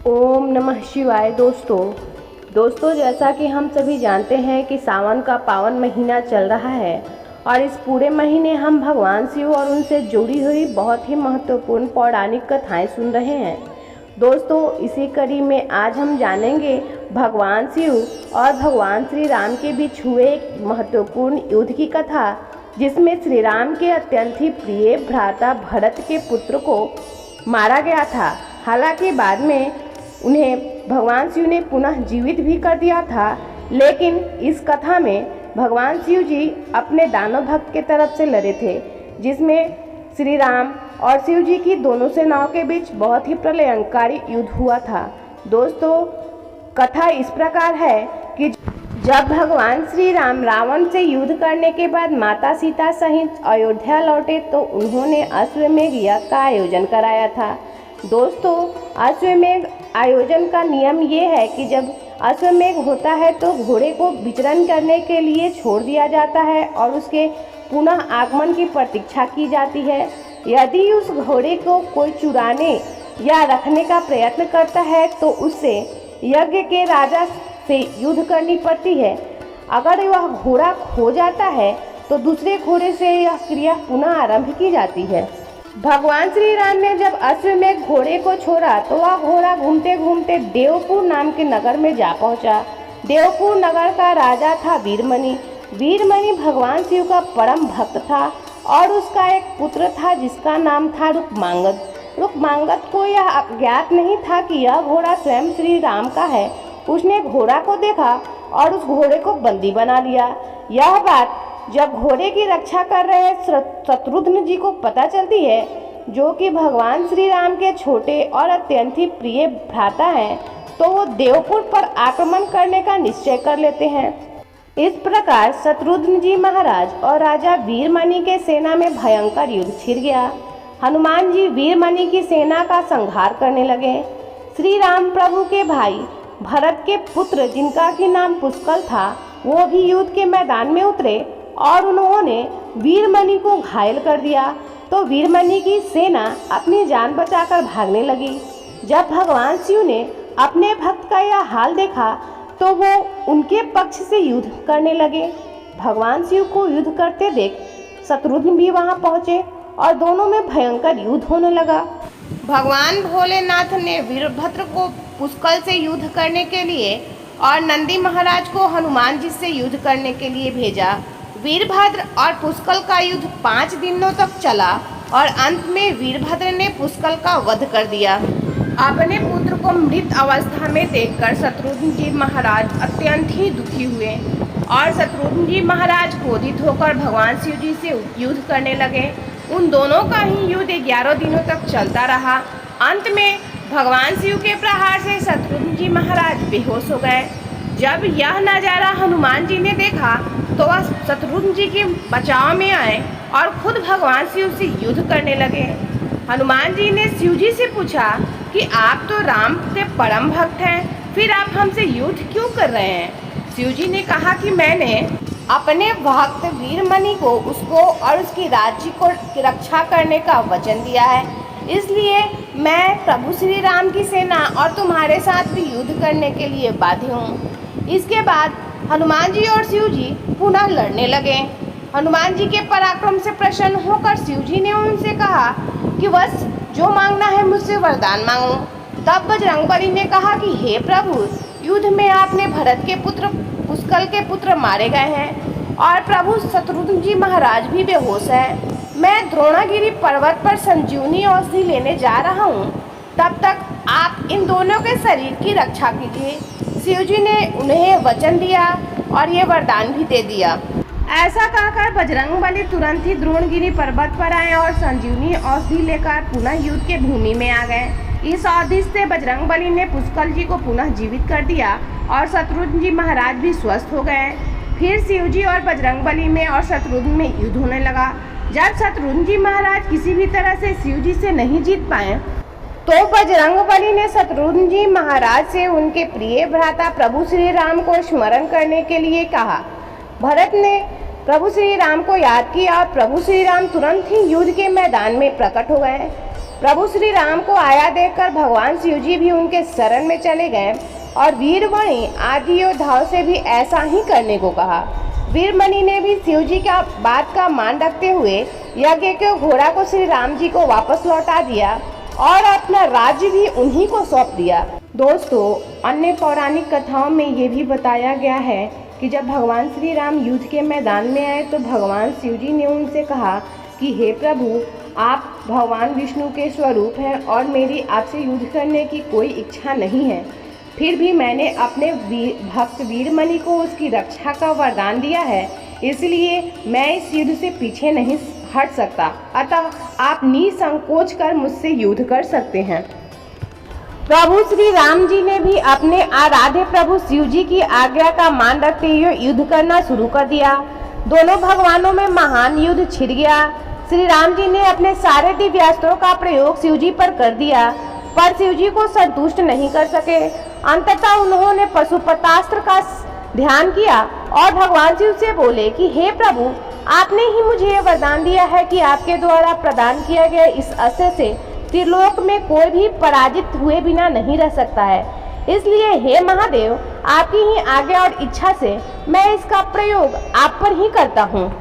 ओम नमः शिवाय। दोस्तों जैसा कि हम सभी जानते हैं कि सावन का पावन महीना चल रहा है और इस पूरे महीने हम भगवान शिव और उनसे जुड़ी हुई बहुत ही महत्वपूर्ण पौराणिक कथाएं सुन रहे हैं। दोस्तों इसी कड़ी में आज हम जानेंगे भगवान शिव और भगवान श्री राम के बीच हुए एक महत्वपूर्ण युद्ध की कथा, जिसमें श्री राम के अत्यंत ही प्रिय भ्राता भरत के पुत्र को मारा गया था। हालांकि बाद में उन्हें भगवान शिव ने पुनः जीवित भी कर दिया था, लेकिन इस कथा में भगवान शिव जी अपने दानव भक्त के तरफ से लड़े थे, जिसमें श्री राम और शिव जी की दोनों सेनाओं के बीच बहुत ही प्रलयंकारी युद्ध हुआ था। दोस्तों कथा इस प्रकार है कि जब भगवान श्री राम रावण से युद्ध करने के बाद माता सीता सहित अयोध्या लौटे तो उन्होंने अश्वमेध यज्ञ का आयोजन कराया था। दोस्तों अश्वमेध आयोजन का नियम ये है कि जब अश्वमेध होता है तो घोड़े को विचरण करने के लिए छोड़ दिया जाता है और उसके पुनः आगमन की प्रतीक्षा की जाती है। यदि उस घोड़े को कोई चुराने या रखने का प्रयत्न करता है तो उससे यज्ञ के राजा से युद्ध करनी पड़ती है। अगर वह घोड़ा खो जाता है तो दूसरे घोड़े से यह क्रिया पुनः आरंभ की जाती है। भगवान श्री राम ने जब अश्वमेध घोड़े को छोड़ा तो वह घोड़ा घूमते घूमते देवपुर नाम के नगर में जा पहुंचा। देवपुर नगर का राजा था वीरमणि। वीरमणि भगवान शिव का परम भक्त था और उसका एक पुत्र था जिसका नाम था रुक्मांगद। रुक्मांगद को यह अज्ञात नहीं था कि यह घोड़ा स्वयं श्री राम का है। उसने घोड़ा को देखा और उस घोड़े को बंदी बना लिया। यह बात जब घोड़े की रक्षा कर रहे शत्रुघ्न जी को पता चलती है, जो कि भगवान श्री राम के छोटे और अत्यंत ही प्रिय भ्राता हैं, तो वो देवपुर पर आक्रमण करने का निश्चय कर लेते हैं। इस प्रकार शत्रुघ्न जी महाराज और राजा वीरमणि के सेना में भयंकर युद्ध छिड़ गया। हनुमान जी वीरमणि की सेना का संहार करने लगे। श्री राम प्रभु के भाई भरत के पुत्र जिनका कि नाम पुष्कल था, वो भी युद्ध के मैदान में उतरे और उन्होंने वीरमणि को घायल कर दिया। तो वीरमणि की सेना अपनी जान बचाकर भागने लगी। जब भगवान शिव ने अपने भक्त का यह हाल देखा तो वो उनके पक्ष से युद्ध करने लगे। भगवान शिव को युद्ध करते देख शत्रुघ्न भी वहां पहुंचे और दोनों में भयंकर युद्ध होने लगा। भगवान भोलेनाथ ने वीरभद्र को पुष्कल से युद्ध करने के लिए और नंदी महाराज को हनुमान जी से युद्ध करने के लिए भेजा। वीरभद्र और पुष्कल का युद्ध 5 दिनों तक चला और अंत में वीरभद्र ने पुष्कल का वध कर दिया। अपने पुत्र को मृत अवस्था में देखकर शत्रुघ्न जी महाराज अत्यंत ही दुखी हुए और शत्रुघ्न जी महाराज क्रोधित होकर भगवान शिव जी से युद्ध करने लगे। उन दोनों का ही युद्ध 11 दिनों तक चलता रहा। अंत में भगवान शिव के प्रहार से शत्रुघ्न जी महाराज बेहोश हो गए। जब यह नज़ारा हनुमान जी ने देखा तो वह शत्रुघ्न जी के बचाव में आए और खुद भगवान शिव से युद्ध करने लगे। हनुमान जी ने शिव जी से पूछा कि आप तो राम के परम भक्त हैं, फिर आप हमसे युद्ध क्यों कर रहे हैं? शिव जी ने कहा कि मैंने अपने भक्त वीरमणि को उसको और उसकी राज्य को रक्षा करने का वचन दिया है, इसलिए मैं प्रभु श्री राम की सेना और तुम्हारे साथ भी युद्ध करने के लिए बाध्य हूँ। इसके बाद हनुमान जी और शिव जी पुनः लड़ने लगे। हनुमान जी के पराक्रम से प्रसन्न होकर शिव जी ने उनसे कहा कि बस जो मांगना है मुझसे वरदान मांगो। तब बजरंगबली ने कहा कि हे प्रभु, युद्ध में आपने भरत के पुत्र पुष्कल के पुत्र मारे गए हैं और प्रभु शत्रुघ्न जी महाराज भी बेहोश है। मैं द्रोणागिरी पर्वत पर संजीवनी औषधि लेने जा रहा हूँ, तब तक आप इन दोनों के शरीर की रक्षा कीजिए। शिव जी ने उन्हें वचन दिया और ये वरदान भी दे दिया। ऐसा कहकर बजरंगबली तुरंत ही द्रोणगिरी पर्वत पर आए और संजीवनी औषधि लेकर पुनः युद्ध के भूमि में आ गए। इस औषधि से बजरंगबली ने पुष्कल जी को पुनः जीवित कर दिया और शत्रुघ्न जी महाराज भी स्वस्थ हो गए। फिर शिव जी और बजरंगबली में और शत्रुघ्न में युद्ध होने लगा। जब शत्रुघ्न जी महाराज किसी भी तरह से शिव जी से नहीं जीत पाए तो बजरंगबली ने शत्रुघ्न जी महाराज से उनके प्रिय भ्राता प्रभु श्री राम को स्मरण करने के लिए कहा। भरत ने प्रभु श्री राम को याद किया और प्रभु श्री राम तुरंत ही युद्ध के मैदान में प्रकट हो गए। प्रभु श्री राम को आया देखकर भगवान शिव जी भी उनके शरण में चले गए और वीरमणि आदि योद्धाओं से भी ऐसा ही करने को कहा। वीरमणि ने भी शिव जी का बात का मान रखते हुए यज्ञ के घोड़ा को श्री राम जी को वापस लौटा दिया और अपना राज्य भी उन्हीं को सौंप दिया। दोस्तों, अन्य पौराणिक कथाओं में ये भी बताया गया है कि जब भगवान श्री राम युद्ध के मैदान में आए तो भगवान शिव जी ने उनसे कहा कि हे प्रभु, आप भगवान विष्णु के स्वरूप हैं और मेरी आपसे युद्ध करने की कोई इच्छा नहीं है। फिर भी मैंने अपने भक्त वीरमणि को उसकी रक्षा का वरदान दिया है, इसलिए मैं इस युद्ध से पीछे नहीं हट सकता। अतः आप निसंकोच कर मुझसे युद्ध कर सकते हैं। प्रभु श्री राम जी ने भी अपने आराध्य प्रभु शिव जी की आज्ञा का मान रखते हुए युद्ध करना शुरू कर दिया। दोनों भगवानों में महान युद्ध छिड़ गया। श्री राम जी ने अपने सारे दिव्यास्त्रों का प्रयोग शिव जी पर कर दिया, पर शिव जी को संतुष्ट नहीं कर सके। अंततः उन्होंने पशुपतास्त्र का ध्यान किया और भगवान शिव से बोले कि हे प्रभु, आपने ही मुझे यह वरदान दिया है कि आपके द्वारा प्रदान किया गया इस अस्त्र से त्रिलोक में कोई भी पराजित हुए बिना नहीं रह सकता है। इसलिए हे महादेव, आपकी ही आज्ञा और इच्छा से मैं इसका प्रयोग आप पर ही करता हूँ।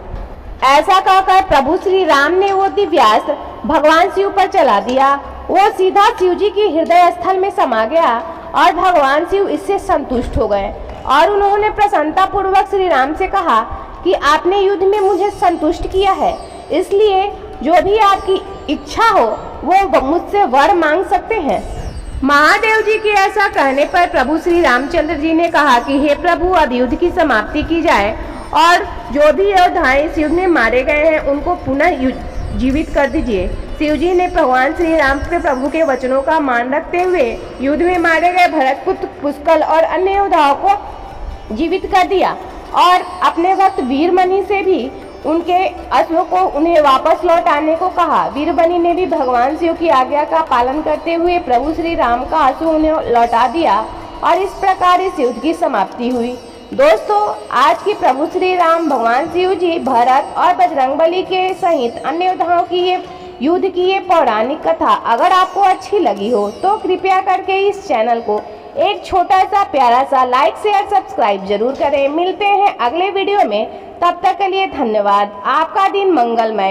ऐसा कहकर प्रभु श्री राम ने वो दिव्यास्त्र भगवान शिव पर चला दिया। वो सीधा शिव जी के हृदय स्थल में समा गया और भगवान शिव इससे संतुष्ट हो गए और उन्होंने प्रसन्नता पूर्वक श्री राम से कहा कि आपने युद्ध में मुझे संतुष्ट किया है, इसलिए जो भी आपकी इच्छा हो वो मुझसे वर मांग सकते हैं। महादेव जी के ऐसा कहने पर प्रभु श्री रामचंद्र जी ने कहा कि हे प्रभु, अब युद्ध की समाप्ति की जाए और जो भी योद्धाएं इस युद्ध में मारे गए हैं उनको पुनः जीवित कर दीजिए। शिव जी ने भगवान श्री राम के प्रभु के वचनों का मान रखते हुए युद्ध में मारे गए भरतपुत्र, पुष्कल और अन्य योद्धाओं को जीवित कर दिया और अपने भक्त वीरमणि से भी उनके अश्व को उन्हें वापस लौटाने को कहा। वीरमणि ने भी भगवान शिव की आज्ञा का पालन करते हुए प्रभु श्री राम का अश्व उन्हें लौटा दिया और इस प्रकार इस युद्ध की समाप्ति हुई। दोस्तों, आज की प्रभु श्री राम, भगवान शिव जी, भरत और बजरंगबली के सहित अन्य योद्धाओं की ये युद्ध की ये पौराणिक कथा अगर आपको अच्छी लगी हो तो कृपया करके इस चैनल को एक छोटा सा प्यारा सा लाइक, शेयर, सब्सक्राइब जरूर करें। मिलते हैं अगले वीडियो में, तब तक के लिए धन्यवाद। आपका दिन मंगलमय।